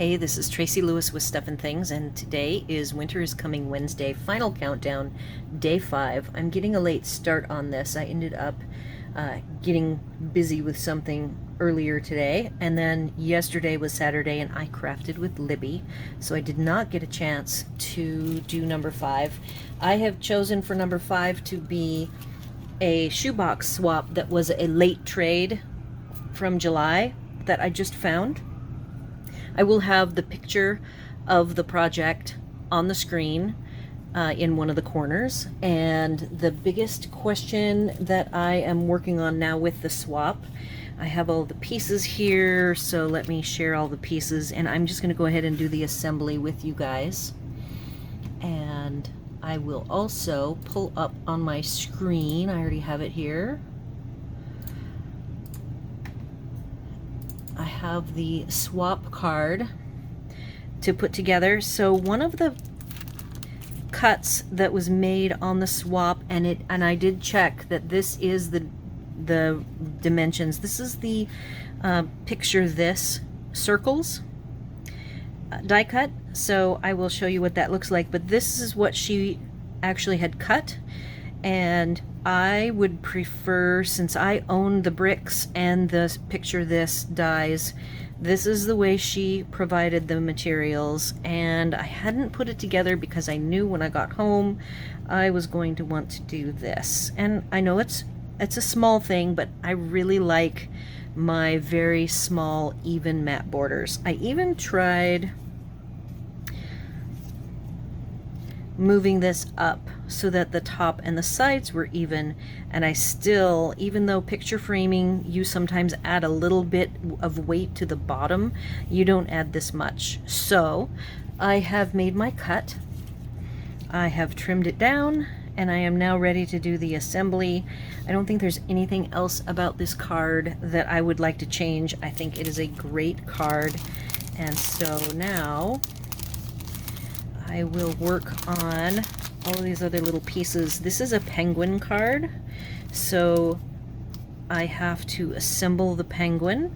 Hey, this is Tracy Lewis with Stuff and Things, and today is Winter is Coming Wednesday, final countdown, day 5. I'm getting a late start on this. I ended up getting busy with something earlier today, and then yesterday was Saturday and I crafted with Libby, so I did not get a chance to do number 5. I have chosen for number 5 to be a shoebox swap that was a late trade from July that I just found. I will have the picture of the project on the screen in one of the corners, and the biggest question that I am working on now with the swap, I have all the pieces here, so let me share all the pieces, and I'm just going to go ahead and do the assembly with you guys. And I will also pull up on my screen, I already have it here, I have the swap card to put together. So one of the cuts that was made on the swap, and I did check that this is the dimensions. This is the picture this circles die cut. So I will show you what that looks like, but this is what she actually had cut, and I would prefer, since I own the bricks and the picture this dies, this is the way she provided the materials, and I hadn't put it together because I knew when I got home I was going to want to do this. And I know it's a small thing, but I really like my very small even mat borders. I even tried moving this up so that the top and the sides were even, and I still, even though picture framing, you sometimes add a little bit of weight to the bottom, you don't add this much. So I have made my cut, I have trimmed it down, and I am now ready to do the assembly. I don't think there's anything else about this card that I would like to change. I think it is a great card, and so now I will work on all of these other little pieces. This is a penguin card, so I have to assemble the penguin.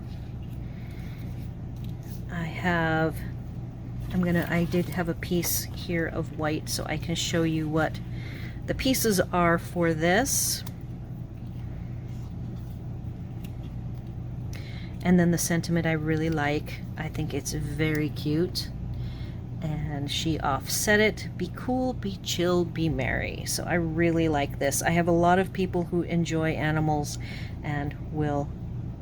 I did have a piece here of white, so I can show you what the pieces are for this. And then the sentiment I really like. I think it's very cute. And she offset it, be cool, be chill, be merry. So I really like this. I have a lot of people who enjoy animals and will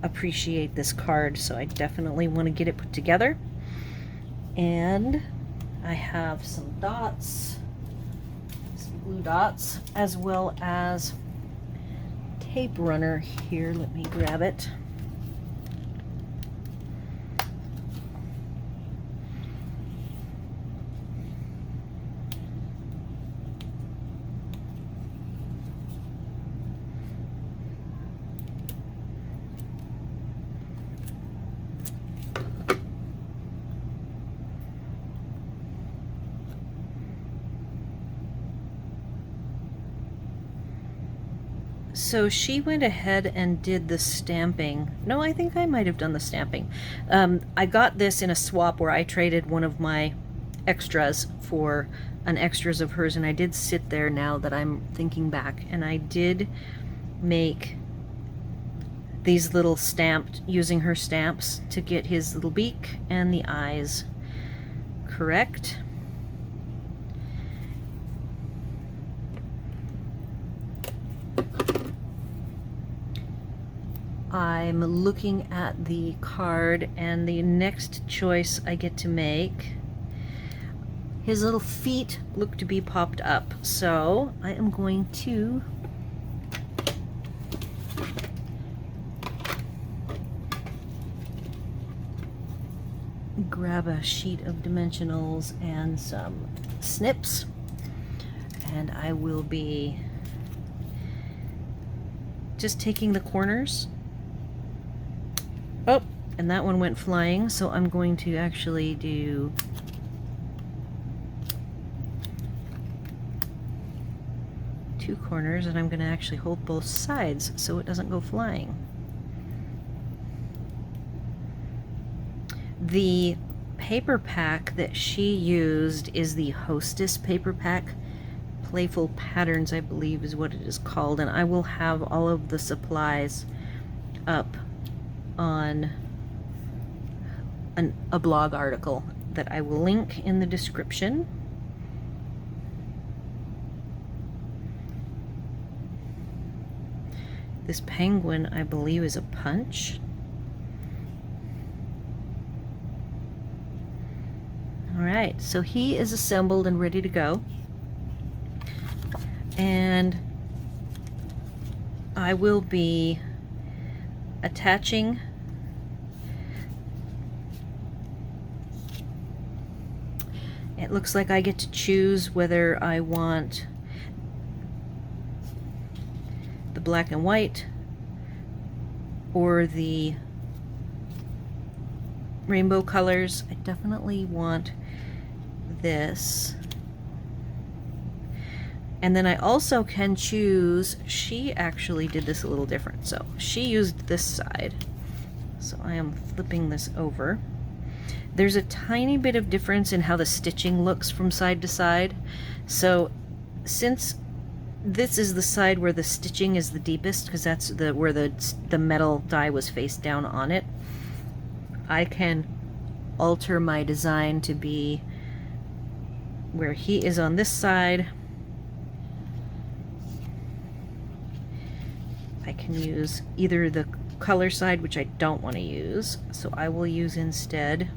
appreciate this card, so I definitely want to get it put together. And I have some dots, some blue dots, as well as tape runner here. Let me grab it. So she went ahead and did the stamping. No, I think I might have done the stamping. I got this in a swap where I traded one of my extras for an extras of hers, and I did sit there now that I'm thinking back, and I did make these little stamped, using her stamps to get his little beak and the eyes correct. I'm looking at the card, and the next choice I get to make, his little feet look to be popped up, so I am going to grab a sheet of dimensionals and some snips, and I will be just taking the corners. Oh, and that one went flying, so I'm going to actually do two corners, and I'm going to actually hold both sides so it doesn't go flying. The paper pack that she used is the Hostess paper pack. Playful Patterns, I believe, is what it is called, and I will have all of the supplies up on a blog article that I will link in the description. This penguin, I believe, is a punch. Alright, so he is assembled and ready to go. And I will be attaching it. Looks like I get to choose whether I want the black and white or the rainbow colors. I definitely want this. And then I also can choose, she actually did this a little different. So she used this side. So I am flipping this over. There's a tiny bit of difference in how the stitching looks from side to side. So since this is the side where the stitching is the deepest, because that's where the metal die was face down on it, I can alter my design to be where he is on this side. I can use either the color side, which I don't want to use, so I will use instead,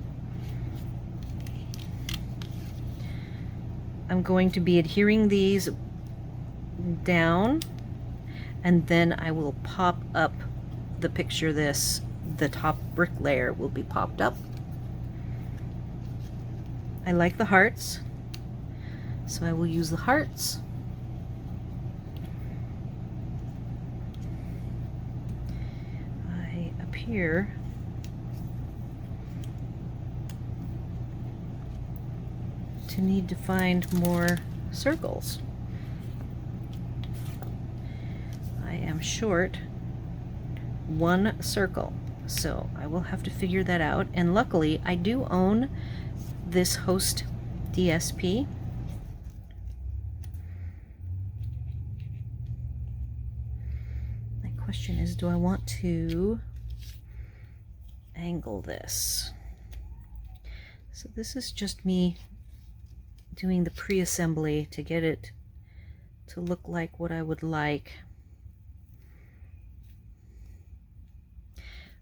I'm going to be adhering these down, and then I will pop up the picture this, the top brick layer will be popped up. I like the hearts, so I will use the hearts. I appear to need to find more circles. I am short one circle, so I will have to figure that out. And luckily I do own this Host DSP. My question is, do I want to angle this? So this is just me doing the pre-assembly to get it to look like what I would like.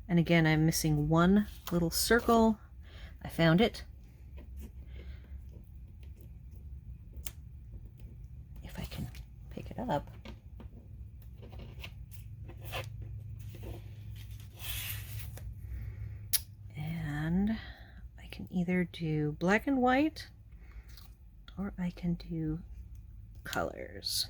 And again, I'm missing one little circle. I found it. If I can pick it up. And I can either do black and white, or I can do colors.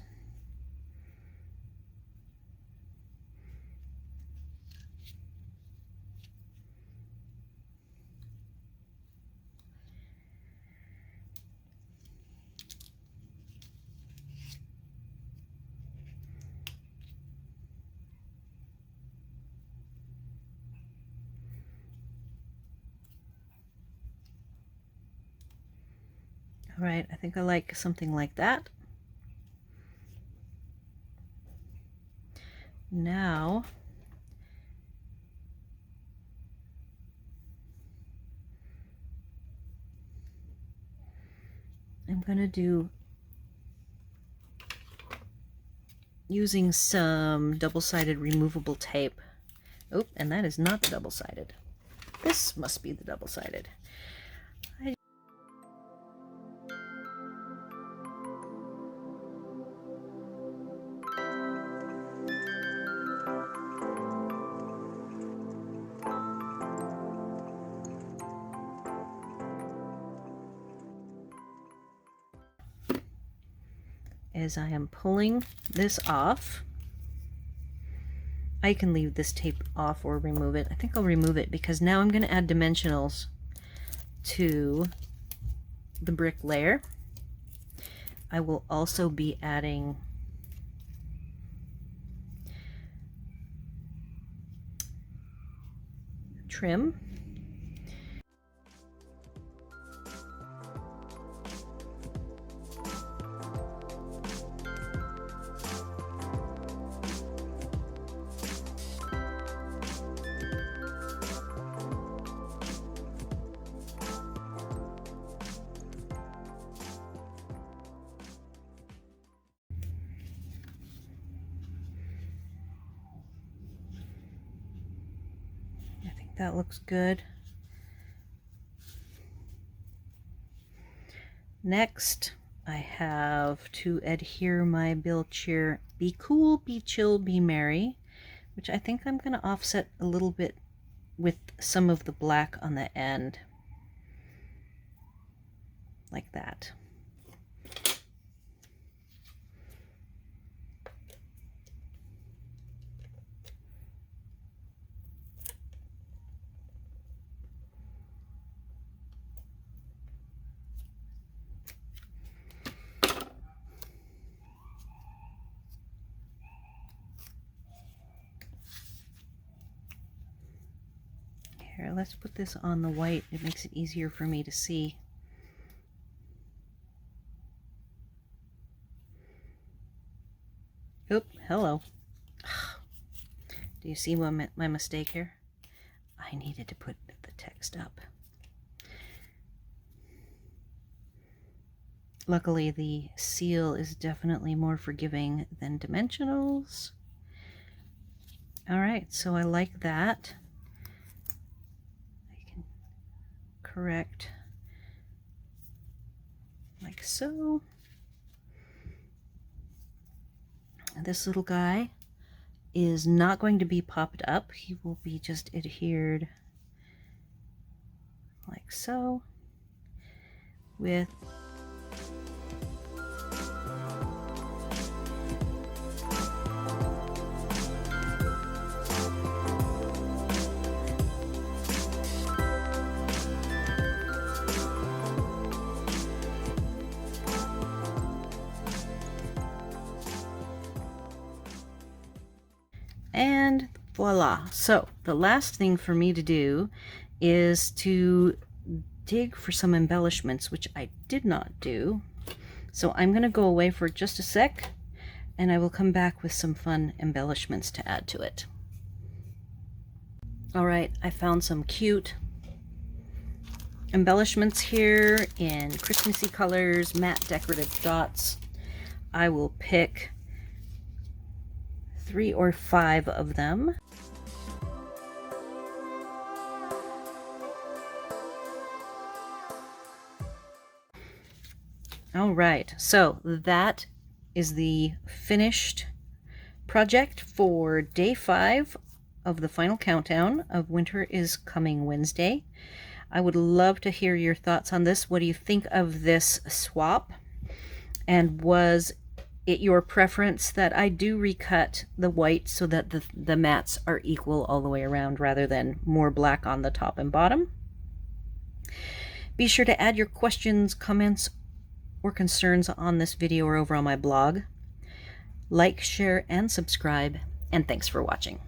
All right, I think I like something like that. Now, I'm going to do, using some double-sided removable tape. Oh, and that is not the double-sided. This must be the double-sided. As I am pulling this off, I can leave this tape off or remove it. I think I'll remove it because now I'm going to add dimensionals to the brick layer. I will also be adding trim. that looks good. Next, I have to adhere my bill cheer, be cool, be chill, be merry, which I think I'm going to offset a little bit with some of the black on the end, like that. Here, let's put this on the white. It makes it easier for me to see. Oop, hello. Do you see my mistake here? I needed to put the text up. Luckily, the seal is definitely more forgiving than dimensionals. All right, so I like that. I can correct like so. This little guy is not going to be popped up. He will be just adhered like so with and voila. So the last thing for me to do is to dig for some embellishments, which I did not do. So I'm going to go away for just a sec, and I will come back with some fun embellishments to add to it. All right, I found some cute embellishments here in Christmassy colors, matte decorative dots. I will pick 3 or 5 of them. All right, so that is the finished project for day 5 of the final countdown of Winter is Coming Wednesday. I would love to hear your thoughts on this. What do you think of this swap? And was it your preference that I do recut the white so that the mattes are equal all the way around rather than more black on the top and bottom? Be sure to add your questions, comments, or concerns on this video or over on my blog. Like, share, and subscribe, and thanks for watching.